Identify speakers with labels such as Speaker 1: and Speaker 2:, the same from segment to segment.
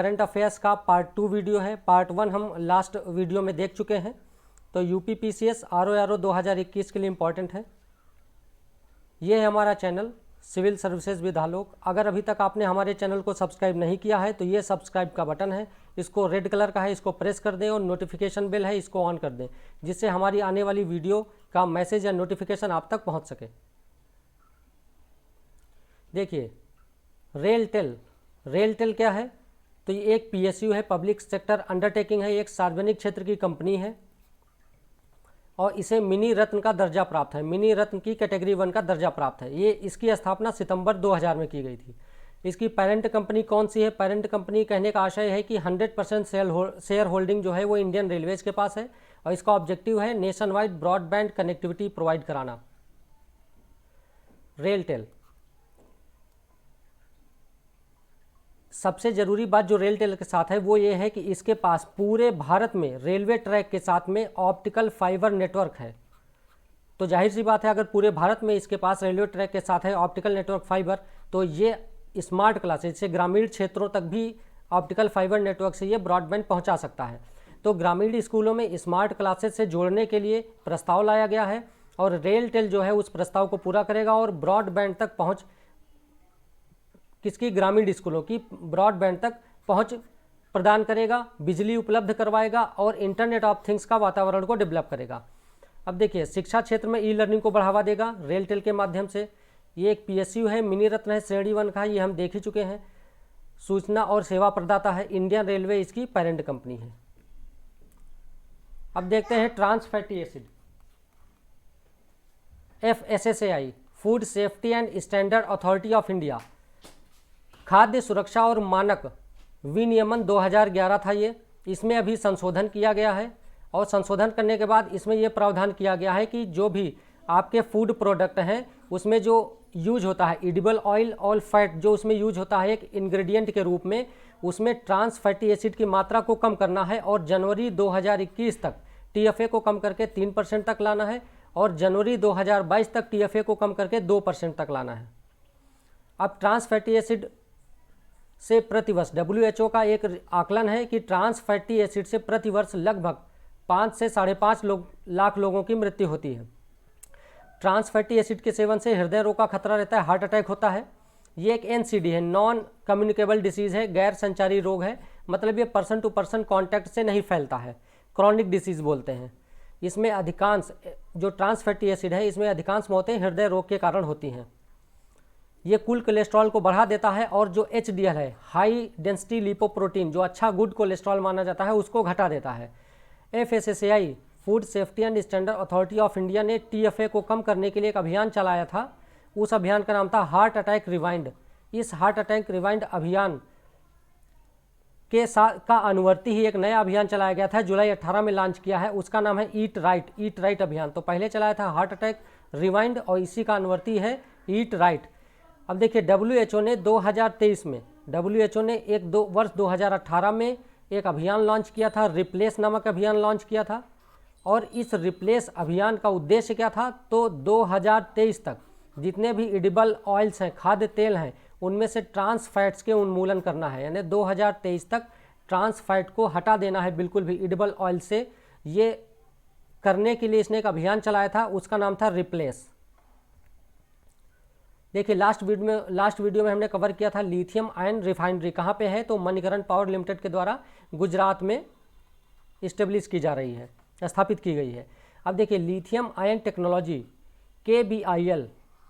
Speaker 1: Current affairs का part 2 video है। Part 1 हम लास्ट वीडियो में देख चुके हैं। तो यूपी पीसीएस आरओ 2021 के लिए इम्पॉर्टेंट है। ये है हमारा चैनल सिविल सर्विसेज विद आलोक। अगर अभी तक आपने हमारे चैनल को सब्सक्राइब नहीं किया है तो ये सब्सक्राइब का बटन है, इसको रेड कलर का है, इसको प्रेस कर दें और नोटिफिकेशन बेल है, इसको ऑन कर दें, जिससे हमारी आने वाली वीडियो का मैसेज या नोटिफिकेशन आप तक पहुंच सके। देखिए रेलटेल क्या है? तो ये एक पीएसयू है, पब्लिक सेक्टर अंडरटेकिंग है, एक सार्वजनिक क्षेत्र की कंपनी है और इसे मिनी रत्न का दर्जा प्राप्त है, मिनी रत्न की कैटेगरी 1 का दर्जा प्राप्त है। ये इसकी स्थापना सितंबर 2000 में की गई थी। इसकी पेरेंट कंपनी कौन सी है? पेरेंट कंपनी कहने का आशय है कि 100% शेयर होल्डिंग जो है वो इंडियन रेलवेज के पास है और इसका ऑब्जेक्टिव है nation wide broadband connectivity provide कराना। रेलटेल, सबसे ज़रूरी बात जो रेलटेल के साथ है वो ये है कि इसके पास पूरे भारत में रेलवे ट्रैक के साथ में ऑप्टिकल फाइबर नेटवर्क है। तो जाहिर सी बात है, अगर पूरे भारत में इसके पास रेलवे ट्रैक के साथ है ऑप्टिकल नेटवर्क फाइबर, तो ये स्मार्ट क्लासेज से ग्रामीण क्षेत्रों तक भी ऑप्टिकल फाइबर नेटवर्क से ये ब्रॉडबैंड पहुंचा सकता है। तो ग्रामीण स्कूलों में स्मार्ट क्लासेज से जोड़ने के लिए प्रस्ताव लाया गया है और रेलटेल जो है उस प्रस्ताव को पूरा करेगा और ब्रॉडबैंड तक पहुँच किसकी? ग्रामीण स्कूलों की ब्रॉडबैंड तक पहुंच प्रदान करेगा, बिजली उपलब्ध करवाएगा और इंटरनेट ऑफ थिंग्स का वातावरण को डेवलप करेगा। अब देखिए, शिक्षा क्षेत्र में ई लर्निंग को बढ़ावा देगा रेलटेल के माध्यम से। ये एक पीएसयू है, मिनी रत्न है, श्रेणी 1 का है, ये हम देख ही चुके हैं। सूचना और सेवा प्रदाता है, इंडियन रेलवे इसकी पेरेंट कंपनी है। अब देखते हैं trans fatty acid, FSSAI, food safety and standard authority of India, खाद्य सुरक्षा और मानक विनियमन 2011 था ये। इसमें अभी संशोधन किया गया है और संशोधन करने के बाद इसमें ये प्रावधान किया गया है कि जो भी आपके फूड प्रोडक्ट हैं उसमें जो यूज होता है एडिबल ऑयल और फैट, जो उसमें यूज होता है एक इंग्रेडिएंट के रूप में, उसमें ट्रांस फैटी एसिड की मात्रा को कम करना है और जनवरी 2021 तक TFA को कम करके 3% तक लाना है और जनवरी 2022 तक TFA को कम करके 2% तक लाना है। अब ट्रांस फैटी एसिड से प्रतिवर्ष WHO का एक आकलन है कि ट्रांस फैटी एसिड से प्रतिवर्ष लगभग 5 से 5.5 लाख लोगों की मृत्यु होती है। ट्रांस फैटी एसिड के सेवन से हृदय रोग का खतरा रहता है, हार्ट अटैक होता है। ये एक NCD है, नॉन कम्युनिकेबल डिसीज़ है, गैर संचारी रोग है, मतलब ये पर्सन टू पर्सन कॉन्टैक्ट से नहीं फैलता है, क्रॉनिक डिसीज़ बोलते हैं। इसमें अधिकांश जो ट्रांस फैटी एसिड है इसमें अधिकांश मौतें हृदय रोग के कारण होती हैं। ये कुल कोलेस्ट्रॉल को बढ़ा देता है और जो HDL है, हाई डेंसिटी लिपोप्रोटीन, जो अच्छा गुड कोलेस्ट्रॉल माना जाता है, उसको घटा देता है। FSSAI, food safety and standard authority of India ने TFA को कम करने के लिए एक अभियान चलाया था। उस अभियान का नाम था हार्ट अटैक रिवाइंड। इस हार्ट अटैक रिवाइंड अभियान के साथ का अनुवर्ती ही एक नया अभियान चलाया गया था, जुलाई 18 में लॉन्च किया है। उसका नाम है ईट राइट अभियान। तो पहले चलाया था हार्ट अटैक रिवाइंड और इसी का अनुवर्ती है ईट राइट। अब देखिए, WHO ने 2023 में, WHO ने वर्ष 2018 में एक अभियान लॉन्च किया था, रिप्लेस नामक अभियान लॉन्च किया था और इस रिप्लेस अभियान का उद्देश्य क्या था? तो 2023 तक जितने भी एडिबल ऑयल्स हैं, खाद्य तेल हैं, उनमें से ट्रांस फैट्स के उन्मूलन करना है, यानी 2023 तक ट्रांस फैट को हटा देना है बिल्कुल भी एडिबल ऑयल से। ये करने के लिए इसने एक अभियान चलाया था, उसका नाम था रिप्लेस। देखिए, लास्ट वीडियो में हमने कवर किया था लिथियम आयन रिफाइनरी कहाँ पे है? तो मणिकरण पावर लिमिटेड के द्वारा गुजरात में इस्टेब्लिश की जा रही है, स्थापित की गई है। अब देखिए, लिथियम आयन टेक्नोलॉजी KBIL,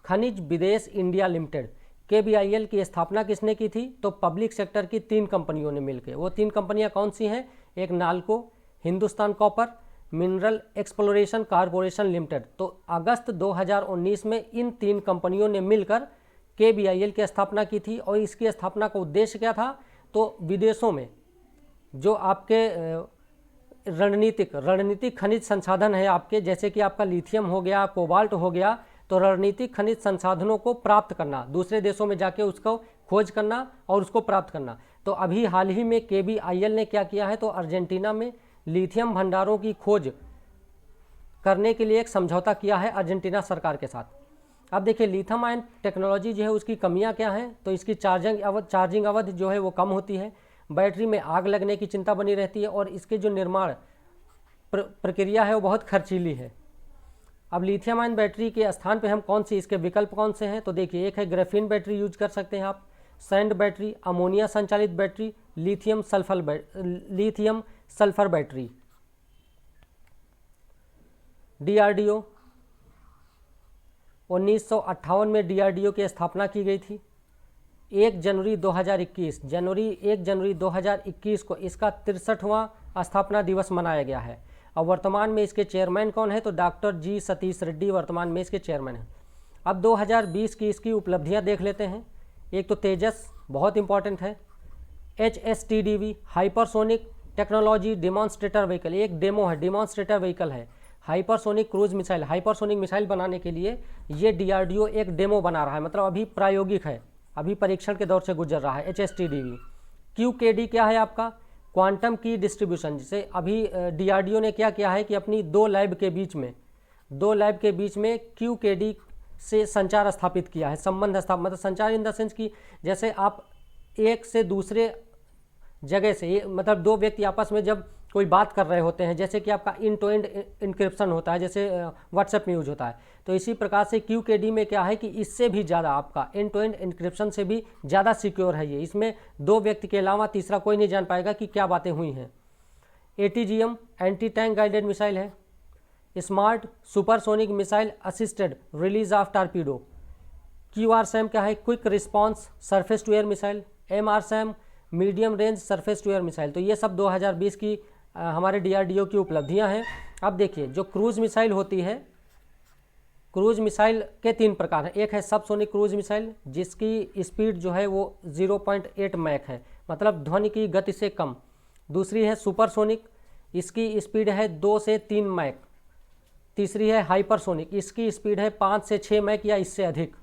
Speaker 1: खनिज विदेश इंडिया लिमिटेड, KBIL की स्थापना किसने की थी? तो पब्लिक सेक्टर की 3 कंपनियों ने मिलकर। वो 3 कंपनियां कौन सी हैं? एक NALCO, Hindustan copper, mineral exploration corporation limited. तो अगस्त 2019 में इन 3 कंपनियों ने मिलकर KBIL की स्थापना की थी और इसकी स्थापना का उद्देश्य क्या था? तो विदेशों में जो आपके रणनीतिक खनिज संसाधन है आपके, जैसे कि आपका लिथियम हो गया, कोबाल्ट हो गया, तो रणनीतिक खनिज संसाधनों को प्राप्त करना, दूसरे देशों में जाके उसको खोज करना और उसको प्राप्त करना। तो अभी हाल ही में KBIL ने क्या किया है? तो अर्जेंटीना में लिथियम भंडारों की खोज करने के लिए एक समझौता किया है अर्जेंटीना सरकार के साथ। अब देखिए लिथियम आयन टेक्नोलॉजी जो है उसकी कमियां क्या हैं, तो इसकी चार्जिंग अवधि जो है वो कम होती है, बैटरी में आग लगने की चिंता बनी रहती है और इसके जो निर्माण प्रक्रिया है वो बहुत खर्चीली है। अब लिथियम आयन बैटरी के स्थान पे हम कौन सी, इसके विकल्प कौन से हैं, तो देखिए एक है ग्राफीन बैटरी यूज कर सकते हैं आप, सैंड बैटरी, अमोनिया संचालित battery, lithium sulphur battery. DRDO 1958 में डीआरडीओ की स्थापना की गई थी। 1 जनवरी 2021 को इसका 63वां स्थापना दिवस मनाया गया है और वर्तमान में इसके चेयरमैन कौन है, तो डॉक्टर जी सतीश रेड्डी वर्तमान में इसके चेयरमैन हैं। अब 2020 की इसकी उपलब्धियां देख लेते हैं। एक तो तेजस बहुत इंपॉर्टेंट है, HSTDV hypersonic technology demonstrator vehicle, एक डेमो है, डिमॉन्स्ट्रेटर व्हीकल है। Hypersonic cruise missile, hypersonic missile बनाने के लिए ये डीआरडीओ एक डेमो बना रहा है, मतलब अभी प्रायोगिक है, अभी परीक्षण के दौर से गुजर रहा है। HSTDV। QKD क्या है आपका, क्वांटम की डिस्ट्रीब्यूशन, जिसे अभी डीआरडीओ ने क्या किया है कि अपनी दो लैब के बीच में QKD से संचार स्थापित किया है, संबंध स्थापित, मतलब संचार इन द सेंस कि जैसे आप एक से दूसरे जगह से, मतलब दो व्यक्ति आपस में जब कोई बात कर रहे होते हैं, जैसे कि आपका इन टू एंड इंक्रिप्शन होता है, जैसे व्हाट्सएप में यूज होता है, तो इसी प्रकार से QKD में क्या है कि इससे भी ज़्यादा आपका इन टू एंड इंक्रिप्शन से भी ज़्यादा सिक्योर है ये। इसमें दो व्यक्ति के अलावा तीसरा कोई नहीं जान पाएगा कि क्या बातें हुई हैं। ATGM anti tank guided missile है। Smart supersonic missile assisted release of torpedo. QRSAM क्या है, quick response surface to air missile. MRSAM medium range surface to air missile. तो ये सब 2020 की हमारे डीआरडीओ की उपलब्धियां हैं। अब देखिए जो क्रूज मिसाइल होती है, क्रूज मिसाइल के 3 प्रकार हैं। एक है सबसोनिक क्रूज मिसाइल जिसकी स्पीड जो है वो 0.8 मैक है, मतलब ध्वनि की गति से कम। दूसरी है सुपरसोनिक, इसकी स्पीड है 2 से 3 मैक। तीसरी है हाइपरसोनिक, इसकी स्पीड है 5 से 6 मैक या इससे अधिक।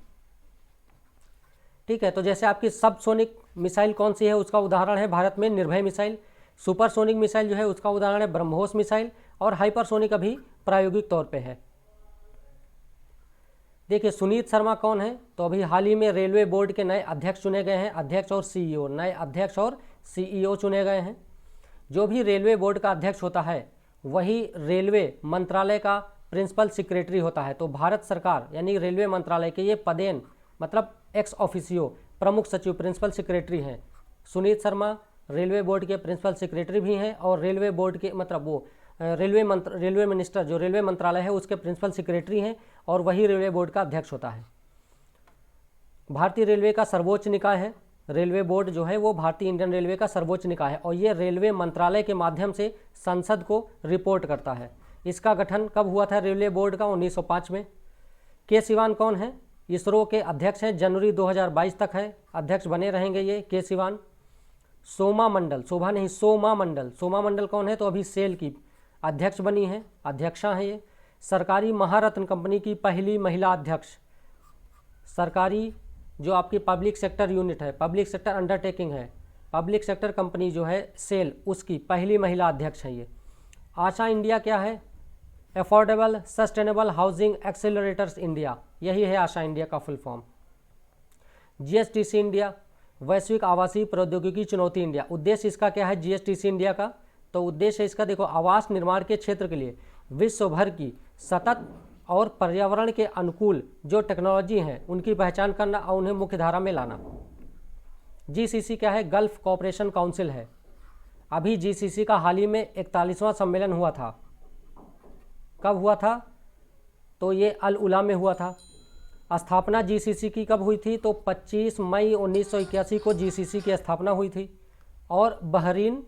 Speaker 1: ठीक है, तो जैसे आपकी सबसोनिक मिसाइल कौन सी है, उसका उदाहरण है भारत में निर्भय मिसाइल। सुपरसोनिक मिसाइल जो है उसका उदाहरण है ब्रह्मोस मिसाइल, और हाइपरसोनिक अभी प्रायोगिक तौर पे है। देखिए सुनीत शर्मा कौन है, तो अभी हाल ही में रेलवे बोर्ड के नए अध्यक्ष चुने गए हैं, अध्यक्ष और सीईओ, नए अध्यक्ष और सीईओ चुने गए हैं। जो भी रेलवे बोर्ड का अध्यक्ष होता है वही रेलवे मंत्रालय का प्रिंसिपल सेक्रेटरी होता है। तो भारत सरकार यानी रेलवे मंत्रालय के ये पदेन, मतलब एक्स ऑफिसियो प्रमुख सचिव प्रिंसिपल सेक्रेटरी हैं। सुनीत शर्मा रेलवे बोर्ड के प्रिंसिपल सेक्रेटरी भी हैं और रेलवे बोर्ड के, मतलब वो रेलवे मिनिस्टर जो रेलवे मंत्रालय है उसके प्रिंसिपल सेक्रेटरी हैं और वही रेलवे बोर्ड का अध्यक्ष होता है। भारतीय रेलवे का सर्वोच्च निकाय है, रेलवे बोर्ड जो है वो भारतीय इंडियन रेलवे का सर्वोच्च निकाय है और ये रेलवे मंत्रालय के माध्यम से संसद को रिपोर्ट करता है। इसका गठन कब हुआ था रेलवे बोर्ड का, 1905 में। के सिवान कौन है, इसरो के अध्यक्ष हैं, जनवरी 2022 तक है, अध्यक्ष बने रहेंगे ये के सिवान। सोमा मंडल, शोभा नहीं सोमा मंडल, सोमा मंडल कौन है, तो अभी सेल की अध्यक्ष बनी है, अध्यक्षा हैं ये। सरकारी महारत्न कंपनी की पहली महिला अध्यक्ष, सरकारी जो आपकी पब्लिक सेक्टर यूनिट है, पब्लिक सेक्टर अंडरटेकिंग है, पब्लिक सेक्टर कंपनी जो है सेल, उसकी पहली महिला अध्यक्ष है ये। आशा इंडिया क्या है, affordable sustainable housing accelerators India, यही है आशा इंडिया का फुल फॉर्म। GSTC इंडिया, वैश्विक आवासीय प्रौद्योगिकी चुनौती इंडिया, उद्देश्य इसका क्या है GSTC इंडिया का, तो उद्देश्य इसका देखो आवास निर्माण के क्षेत्र के लिए विश्व भर की सतत और पर्यावरण के अनुकूल जो टेक्नोलॉजी हैं उनकी पहचान करना और उन्हें मुख्य धारा में लाना। GCC क्या है, गल्फ कोऑपरेशन काउंसिल है। अभी GCC का हाल ही में 41वां सम्मेलन हुआ था, कब हुआ था, तो ये अल उला में हुआ था। स्थापना GCC की कब हुई थी, तो 25 मई 1981 को GCC की स्थापना हुई थी और Bahrain,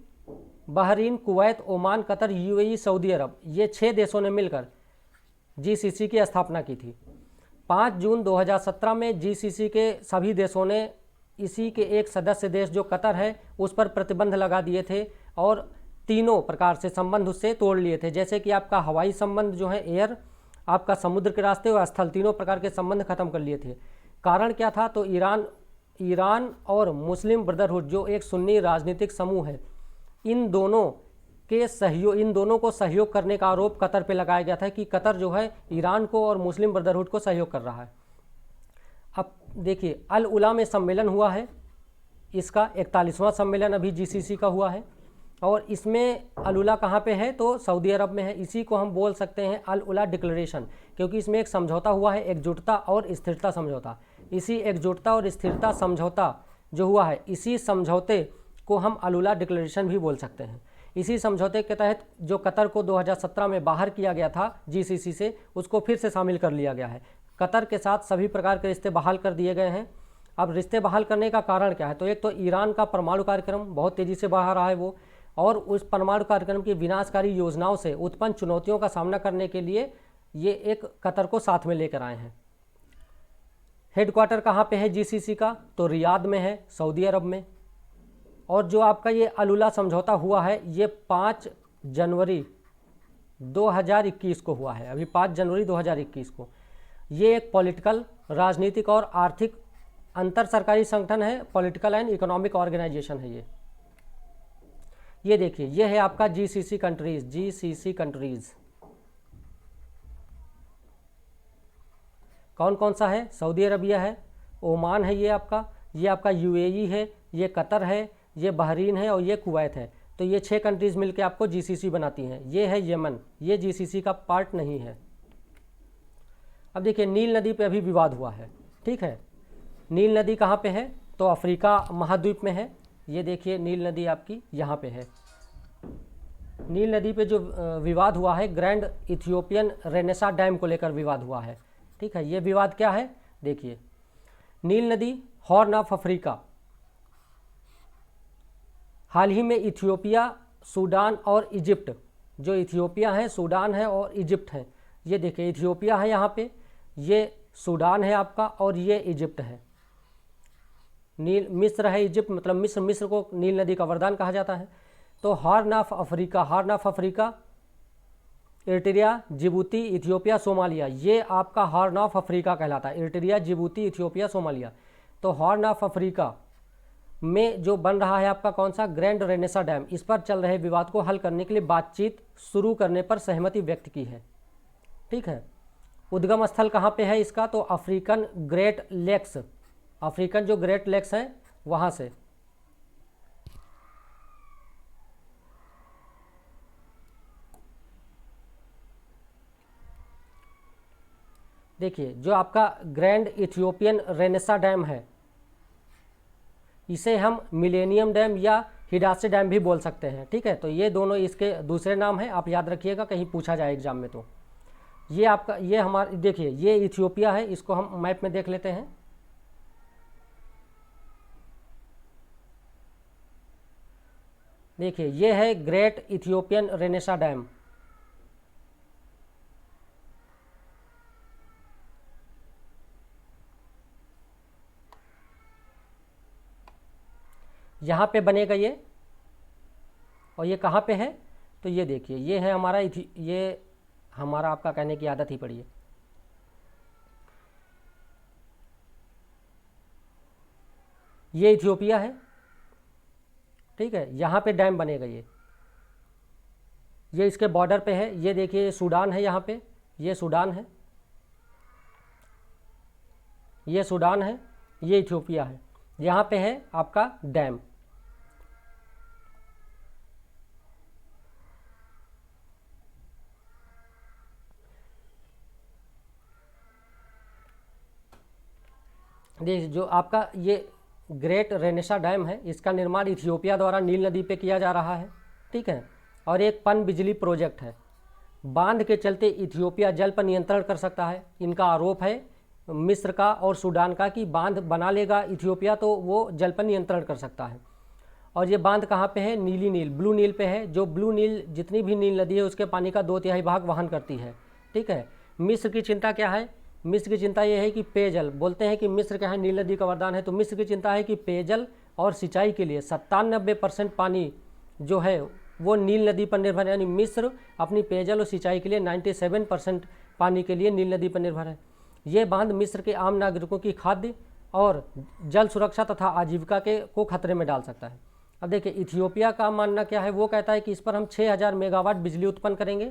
Speaker 1: Kuwait, Oman, Qatar, UAE, Saudi Arab, ये 6 देशों ने मिलकर GCC की स्थापना की थी। 5 जून 2017 में GCC के सभी देशों ने इसी के एक सदस्य देश जो कतर है उस पर प्रतिबंध लगा दिए थे और तीनों प्रकार से संबंध उससे तोड़ लिए थे, जैसे कि आपका हवाई संबंध जो है एयर, आपका समुद्र के रास्ते और स्थल, तीनों प्रकार के संबंध खत्म कर लिए थे। कारण क्या था, तो ईरान और मुस्लिम ब्रदरहुड जो एक सुन्नी राजनीतिक समूह है, इन दोनों को सहयोग करने का आरोप कतर पे लगाया गया था कि कतर जो है ईरान को और मुस्लिम ब्रदरहुड को सहयोग कर रहा है। अब देखिए अल उला में सम्मेलन हुआ है इसका 41वां सम्मेलन अभी जीसीसी का हुआ है और इसमें अल उला कहाँ पे है तो सऊदी अरब में है। इसी को हम बोल सकते हैं अल उला डिक्लेरेशन, क्योंकि इसमें एक समझौता हुआ है, एकजुटता और स्थिरता समझौता। इसी एकजुटता और स्थिरता समझौता जो हुआ है, इसी समझौते को हम अल उला डिक्लेरेशन भी बोल सकते हैं। इसी समझौते के तहत जो कतर को 2017 में बाहर किया गया था जीसीसी से, उसको फिर से शामिल कर लिया गया है। कतर के साथ सभी प्रकार के रिश्ते बहाल कर दिए गए हैं। अब रिश्ते बहाल करने का कारण क्या है, तो एक तो ईरान का परमाणु कार्यक्रम बहुत तेज़ी से बढ़ रहा है वो, और उस परमाणु कार्यक्रम की विनाशकारी योजनाओं से उत्पन्न चुनौतियों का सामना करने के लिए ये एक कतर को साथ में लेकर आए हैं। हेडक्वार्टर कहाँ पे है जीसीसी का, तो रियाद में है, सऊदी अरब में। और जो आपका ये अल उला समझौता हुआ है ये 5 जनवरी 2021 को हुआ है, अभी 5 जनवरी 2021 को। ये एक पॉलिटिकल, राजनीतिक और आर्थिक अंतर सरकारी संगठन है, पॉलिटिकल एंड इकोनॉमिक ऑर्गेनाइजेशन है ये देखिए, ये है आपका जीसीसी कंट्रीज। जीसीसी कंट्रीज कौन कौन सा है, सऊदी अरबिया है, ओमान है, ये आपका यूएई है, ये कतर है, ये बहरीन है और ये कुवैत है। तो ये 6 कंट्रीज़ मिलकर आपको जीसीसी बनाती हैं। ये है यमन, ये जीसीसी का पार्ट नहीं है। अब देखिए नील नदी पे अभी विवाद हुआ है, ठीक है। नील नदी कहाँ पे है, तो अफ्रीका महाद्वीप में है। ये देखिए नील नदी आपकी यहाँ पे है। नील नदी पे जो विवाद हुआ है, ग्रैंड इथियोपियन रेनेसा डैम को लेकर विवाद हुआ है, ठीक है। ये विवाद क्या है, देखिए नील नदी, हॉर्न ऑफ अफ्रीका। हाल ही में इथियोपिया, सूडान और इजिप्ट, जो इथियोपिया है, सूडान है और इजिप्ट है। ये देखिए इथियोपिया है यहाँ पे, ये सूडान है आपका और ये इजिप्ट है। नील मिस्र है, इजिप्ट मतलब मिस्र को नील नदी का वरदान कहा जाता है। तो horn of Africa, Eritrea, Djibouti, Ethiopia, Somalia, ये आपका हॉर्न ऑफ अफ्रीका कहलाता है। Eritrea, Djibouti, Ethiopia, Somalia. तो हॉर्न ऑफ अफ्रीका में जो बन रहा है आपका कौन सा, ग्रैंड रेनेसा डैम, इस पर चल रहे विवाद को हल करने के लिए बातचीत शुरू करने पर सहमति व्यक्त की है, ठीक है। उद्गम स्थल कहाँ पे है इसका, तो अफ्रीकन ग्रेट लेक्स, अफ्रीकन जो ग्रेट लेक्स है वहाँ से। देखिए जो आपका ग्रैंड इथियोपियन रेनेसा डैम है, इसे हम मिलेनियम डैम या हिडासे डैम भी बोल सकते हैं, ठीक है। तो ये दोनों इसके दूसरे नाम हैं, आप याद रखिएगा, कहीं पूछा जाए एग्जाम में तो। ये आपका, ये हमारे देखिए ये इथियोपिया है, इसको हम मैप में देख लेते हैं। देखिए ये है ग्रेट इथियोपियन रेनेसा डैम। यहाँ पे बनेगा ये, और ये कहाँ पे है, तो ये देखिए ये है हमारा ये हमारा, आपका कहने की आदत ही पड़ी है। ये इथियोपिया है, ठीक है। यहाँ पे डैम बनेगा ये इसके बॉर्डर पे है। ये देखिए सूडान है, यहाँ पे ये सूडान है, ये सूडान है, ये इथियोपिया है। यहाँ पे है आपका डैम। देखिए जो आपका ये ग्रेट रेनेसा डैम है, इसका निर्माण इथियोपिया द्वारा नील नदी पे किया जा रहा है, ठीक है। और एक पन बिजली प्रोजेक्ट है। बांध के चलते इथियोपिया जल पर नियंत्रण कर सकता है। इनका आरोप है मिस्र का और सूडान का कि बांध बना लेगा इथियोपिया तो वो जल पर नियंत्रण कर सकता है। और ये बांध कहाँ पे है, नीली नील, ब्लू नील पे है। जो ब्लू नील जितनी भी नील नदी है उसके पानी का 2/3 भाग वहन करती है, ठीक है। मिस्र की चिंता क्या है, मिस्र की चिंता ये है कि पेयजल, बोलते हैं कि मिस्र क्या है, नील नदी का वरदान है, तो मिस्र की चिंता है कि पेयजल और सिंचाई के लिए 97% पानी जो है वो नील नदी पर निर्भर है। यानी मिस्र अपनी पेयजल और सिंचाई के लिए 97% पानी के लिए नील नदी पर निर्भर है। ये बांध मिस्र के आम नागरिकों की खाद्य और जल सुरक्षा तथा आजीविका को खतरे में डाल सकता है। अब देखिए इथियोपिया का मानना क्या है, वो कहता है कि इस पर हम 6000 मेगावाट बिजली उत्पन्न करेंगे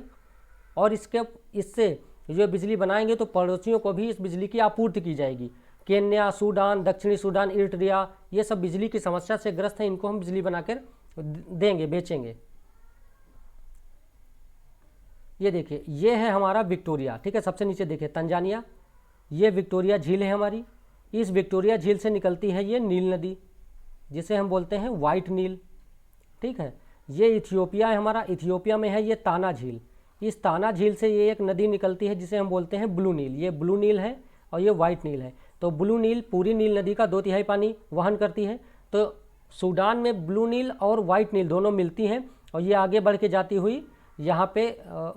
Speaker 1: और इससे जो बिजली बनाएंगे तो पड़ोसियों को भी इस बिजली की आपूर्ति की जाएगी। केन्या, सूडान, दक्षिणी सूडान, इरिट्रिया, ये सब बिजली की समस्या से ग्रस्त हैं। इनको हम बिजली बनाकर देंगे, बेचेंगे। ये देखिए, ये है हमारा विक्टोरिया, ठीक है। सबसे नीचे देखिए तंजानिया, ये विक्टोरिया झील है हमारी। इस विक्टोरिया झील से निकलती है ये नील नदी, जिसे हम बोलते हैं वाइट नील, ठीक है। ये इथियोपिया है हमारा, इथियोपिया में है ये ताना झील। इस ताना झील से ये एक नदी निकलती है जिसे हम बोलते हैं ब्लू नील। ये ब्लू नील है और ये वाइट नील है। तो ब्लू नील पूरी नील नदी का 2/3 पानी वहन करती है। तो सूडान में ब्लू नील और वाइट नील दोनों मिलती हैं और ये आगे बढ़ के जाती हुई यहाँ पे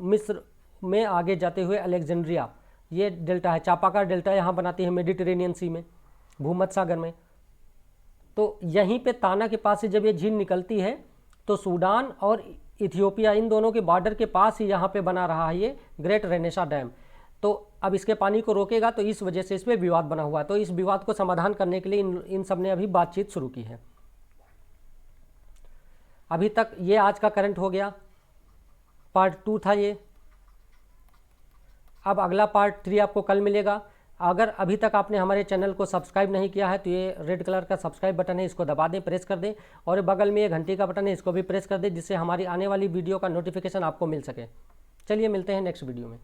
Speaker 1: मिस्र में आगे जाते हुए अलेक्जेंड्रिया, ये डेल्टा है, चापाकार डेल्टा यहाँ बनाती है मेडिटेरेनियन सी में, भूमध्य सागर में। तो यहीं पे ताना के पास से जब ये झील निकलती है तो सूडान और इथियोपिया इन दोनों के बॉर्डर के पास ही यहाँ पे बना रहा है ये ग्रेट रेनेसा डैम। तो अब इसके पानी को रोकेगा, तो इस वजह से इस पर विवाद बना हुआ है। तो इस विवाद को समाधान करने के लिए इन सब ने अभी बातचीत शुरू की है। अभी तक ये आज का करंट हो गया, पार्ट 2 था ये। अब अगला पार्ट 3 आपको कल मिलेगा। अगर अभी तक आपने हमारे चैनल को सब्सक्राइब नहीं किया है तो ये रेड कलर का सब्सक्राइब बटन है, इसको दबा दें, प्रेस कर दें। और बगल में ये घंटी का बटन है, इसको भी प्रेस कर दें, जिससे हमारी आने वाली वीडियो का नोटिफिकेशन आपको मिल सके। चलिए मिलते हैं नेक्स्ट वीडियो में।